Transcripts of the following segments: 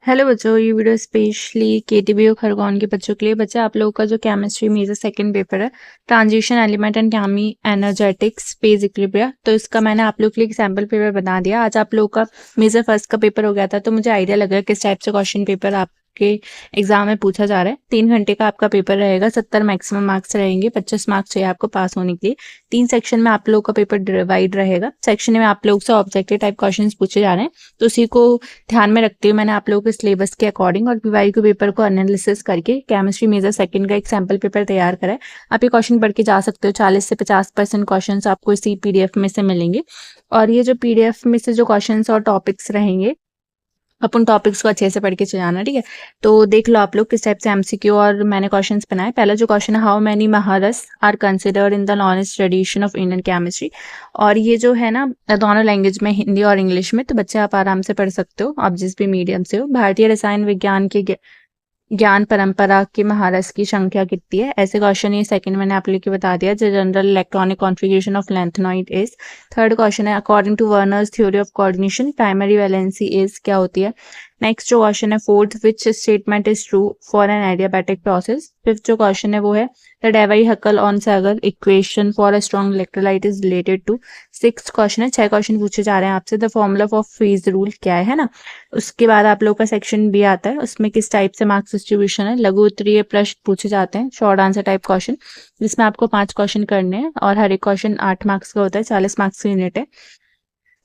Hello बच्चों, ये video specially केटीबीयू Khargone के बच्चों के लिए। बच्चा आप लोगों का जो केमिस्ट्री मेजर सेकंड पेपर है, ट्रांजिशन एलिमेंट एंड केमी एनर्जेटिक्स फेज इक्विलिब्रिया, तो इसका मैंने आप लोग के लिए एक सैम्पल पेपर बना दिया। आज आप लोगों का मेजर फर्स्ट का पेपर हो गया था, तो मुझे आइडिया लगा किस टाइप से क्वेश्चन पेपर आपके एग्जाम में पूछा जा रहा है। 3 घंटे का आपका पेपर रहेगा, 70 मैक्सिमम मार्क्स रहेंगे, 25 मार्क्स चाहिए आपको पास होने के लिए। 3 सेक्शन में आप लोग का पेपर डिवाइड रहेगा। सेक्शन में आप लोग से ऑब्जेक्टिव टाइप क्वेश्चन पूछे जा रहे हैं, तो उसी को ध्यान में रखते हुए मैंने आप लोगों के सिलेबस के अकॉर्डिंग और पीवाई के पेपर को एनालिसिस करके केमिस्ट्री मेजर सेकंड का एक सैंपल पेपर तैयार करा है। आप ये क्वेश्चन पढ़ के जा सकते हो। 40 से 50% क्वेश्चंस आपको इसी पीडीएफ में से मिलेंगे, और ये जो पीडीएफ में से जो क्वेश्चंस और टॉपिक्स रहेंगे, अपन टॉपिक्स को अच्छे से पढ़ के चलाना, ठीक है। तो देख लो आप लोग किस टाइप से एमसीक्यू और मैंने क्वेश्चंस बनाए। पहला जो क्वेश्चन है, how many maharas are considered in the knowledge tradition of Indian chemistry. और ये जो है ना, दोनों लैंग्वेज में, हिंदी और इंग्लिश में, तो बच्चे आप आराम से पढ़ सकते हो, आप जिस भी मीडियम से हो। भारतीय रसायन विज्ञान के ज्ञान परंपरा के महारस की संख्या कितनी है, ऐसे क्वेश्चन। ये सेकंड मैंने आप लोग को बता दिया, जो general electronic configuration of lanthanoid is. Third question है, according to Werner's theory of coordination primary valency is क्या होती है। नेक्स्ट जो क्वेश्चन है, fourth, which statement is true for an adiabatic process. Fifth जो क्वेश्चन है वो है, the Debye Huckel Onsager equation for a strong electrolyte is related to. Six question है, 6 क्वेश्चन पूछे जा रहे हैं आपसे। The formula for freeze rule क्या है ना। उसके बाद आप लोग का सेक्शन बी आता है, उसमें किस टाइप से मार्क्स डिस्ट्रीब्यूशन है। लघु उत्तरीय प्रश्न पूछे जाते हैं, शॉर्ट आंसर टाइप क्वेश्चन, जिसमें आपको 5 क्वेश्चन करने हैं और हर एक क्वेश्चन 8 मार्क्स का होता है, 40 मार्क्स की यूनिट है।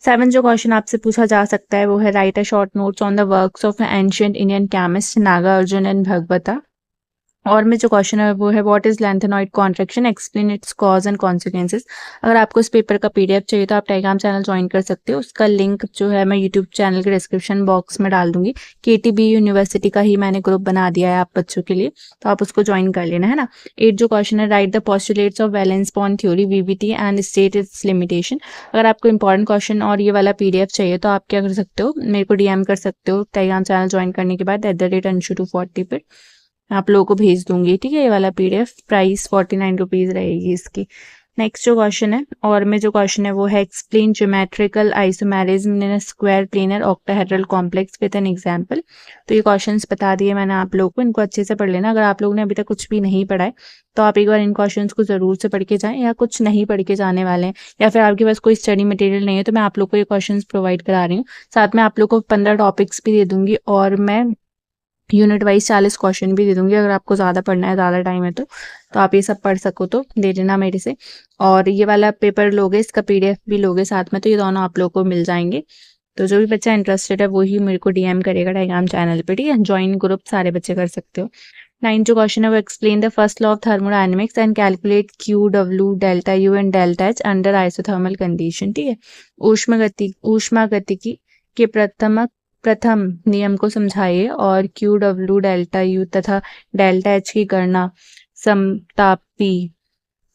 7 जो क्वेश्चन आपसे पूछा जा सकता है वो है, write a short notes on the works of ancient Indian chemist Nagarjuna and Bhagavata. और में जो क्वेश्चन है वो है, what is lanthanoid contraction, explain its cause and consequences. अगर आपको इस पेपर का पीडीएफ चाहिए तो आप टेलीग्राम चैनल ज्वाइन कर सकते हो। उसका लिंक जो है मैं यूट्यूब चैनल के डिस्क्रिप्शन बॉक्स में डाल दूंगी। केटीबी यूनिवर्सिटी का ही मैंने ग्रुप बना दिया है आप बच्चों के लिए, तो आप उसको ज्वाइन कर लेना, है ना। 8 जो क्वेश्चन है, right the postulates of valence bond theory VVT and state it's limitation. अगर आपको इंपॉर्टेंट क्वेश्चन और ये वाला पीडीएफ चाहिए तो आप क्या कर सकते हो, मेरे को डीएम कर सकते हो टेलीग्राम चैनल ज्वाइन करने के बाद @anshu240 पर आप लोगों को भेज दूंगी, ठीक है। ये वाला पीडीएफ प्राइस 49 रुपीज़ रहेगी इसकी। नेक्स्ट जो क्वेश्चन है, और में जो क्वेश्चन है वो है, explain geometrical isomerism in a square planar octahedral complex with an example. तो ये क्वेश्चंस बता दिए मैंने आप लोगों को, इनको अच्छे से पढ़ लेना। अगर आप लोगों ने अभी तक कुछ भी नहीं पढ़ा है तो आप एक बार इन क्वेश्चंस को जरूर से पढ़ के जाएं, या कुछ नहीं पढ़ के जाने वाले हैं, या फिर आपके पास कोई स्टडी मटेरियल नहीं है, तो मैं आप लोग को ये क्वेश्चन प्रोवाइड करा रही हूँ। साथ में आप लोग को 15 टॉपिक्स भी दे दूंगी, और मैं यूनिट वाइज 40 क्वेश्चन भी दे दूंगी। अगर आपको ज़्यादा पढ़ना है, ज़्यादा टाइम है तो आप ये सब पढ़ सको तो दे देना मेरे से। और ये वाला पेपर लोगे, इसका पीडीएफ भी लोगे साथ में, तो ये दोनों आप लोगों को मिल जाएंगे। तो जो भी बच्चा इंटरेस्टेड है वही मेरे को डीएम करेगा टेलीग्राम चैनल पे, ठीक है। ज्वाइन ग्रुप सारे बच्चे कर सकते हो। 9 जो क्वेश्चन है वो, explain the first law of thermodynamics and calculate Q W delta U and delta H under isothermal condition, ठीक है। ऊष्मागतिकी के प्रथम नियम को समझाइए, और क्यू डब्ल्यू डेल्टा यू तथा डेल्टा एच की गणना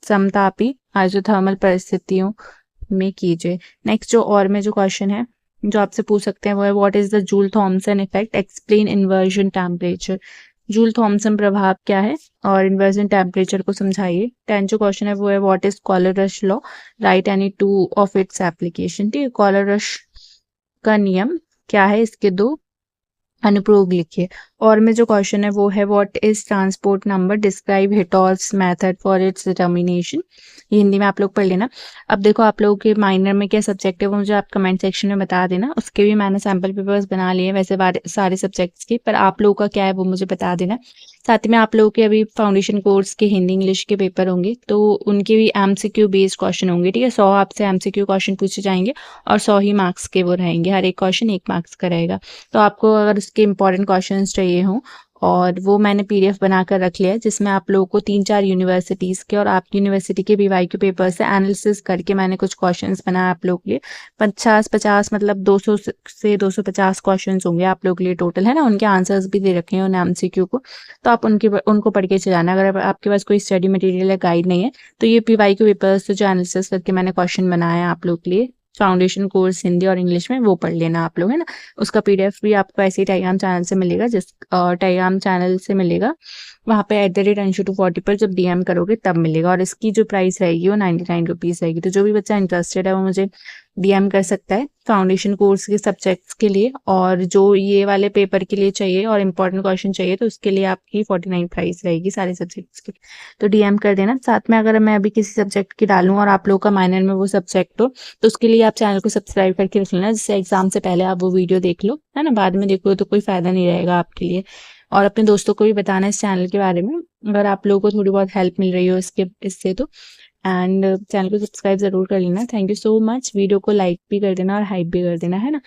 समतापी आइसोथर्मल परिस्थितियों में कीजिए। नेक्स्ट जो और में जो क्वेश्चन है जो आपसे पूछ सकते हैं वो है, what is the Joule Thomson effect, explain inversion temperature. Joule Thomson प्रभाव क्या है और इन्वर्जन टेम्परेचर को समझाइए। 10 जो क्वेश्चन है वो है, what is Kohlrausch law, write any 2 of its application, ठीक है। कॉलर रश का नियम क्या है, इसके 2 अनुप्रयोग लिखिए। और में जो क्वेश्चन है वो है, what is transport number, describe Hittorf's method for its determination. ये हिंदी में आप लोग पढ़ लेना। अब देखो आप लोगों के माइनर में क्या सब्जेक्ट है वो मुझे आप कमेंट सेक्शन में बता देना। उसके भी मैंने सैम्पल पेपर्स बना लिए हैं वैसे सारे सब्जेक्ट्स के, पर आप लोगों का क्या है वो मुझे बता देना। साथ में आप लोगों के अभी फाउंडेशन कोर्स के हिंदी इंग्लिश के पेपर होंगे, तो उनके भी एमसीक्यू बेस्ड क्वेश्चन होंगे, ठीक है। 100 आपसे एमसीक्यू क्वेश्चन पूछे जाएंगे और 100 ही मार्क्स के वो रहेंगे, हर एक क्वेश्चन 1 मार्क्स का रहेगा। तो आपको अगर उसके इंपॉर्टेंट क्वेश्चन चाहिए हों, और वो मैंने पीडीएफ बनाकर रख लिया है, जिसमें आप लोगों को 3-4 यूनिवर्सिटीज़ के और आपकी यूनिवर्सिटी के पीवाईक्यू पेपर से एनालिसिस करके मैंने कुछ क्वेश्चंस बनाए आप लोगों के लिए। 50 मतलब 200 से 250 क्वेश्चंस होंगे आप लोगों के लिए टोटल, है ना। उनके आंसर्स भी दे रखे हैं उन एमसीक्यू को, तो आप उनको पढ़ के चलाना। अगर आपके पास कोई स्टडी मटेरियल या गाइड नहीं है तो ये पीवाईक्यू पेपर्स से जो एनालिसिस करके मैंने क्वेश्चन बनाए हैं आप लोग के लिए फाउंडेशन कोर्स हिंदी और इंग्लिश में, वो पढ़ लेना आप लोग, है ना। उसका पीडीएफ भी आपको ऐसे ही टेलीग्राम चैनल से मिलेगा, टेलीग्राम चैनल से मिलेगा वहाँ पे @anshu240 पर जब डीएम करोगे तब मिलेगा। और इसकी जो प्राइस रहेगी वो 99 रुपीज़ रहेगी। तो जो भी बच्चा इंटरेस्टेड है वो मुझे डीएम कर सकता है फाउंडेशन कोर्स के सब्जेक्ट्स के लिए, और जो ये वाले पेपर के लिए चाहिए और इम्पोर्टेंट क्वेश्चन चाहिए तो उसके लिए आपकी 49 प्राइस रहेगी सारे सब्जेक्ट्स की। तो डीएम कर देना। साथ में अगर मैं अभी किसी सब्जेक्ट की डालूँ और आप लोगों का माइनर में वो सब्जेक्ट हो तो उसके लिए आप चैनल को सब्सक्राइब करके रख लेना, जिससे एग्जाम से पहले आप वो वीडियो देख लो, है ना। बाद में देखो तो कोई फायदा नहीं रहेगा आपके लिए। और अपने दोस्तों को भी बताना इस चैनल के बारे में, अगर आप लोगों को थोड़ी बहुत हेल्प मिल रही हो इससे तो। एंड चैनल को सब्सक्राइब ज़रूर कर लेना। Thank you so much. Video को लाइक भी कर देना और हाइप भी कर देना, है ना।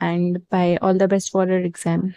And bye, all the best for your exam.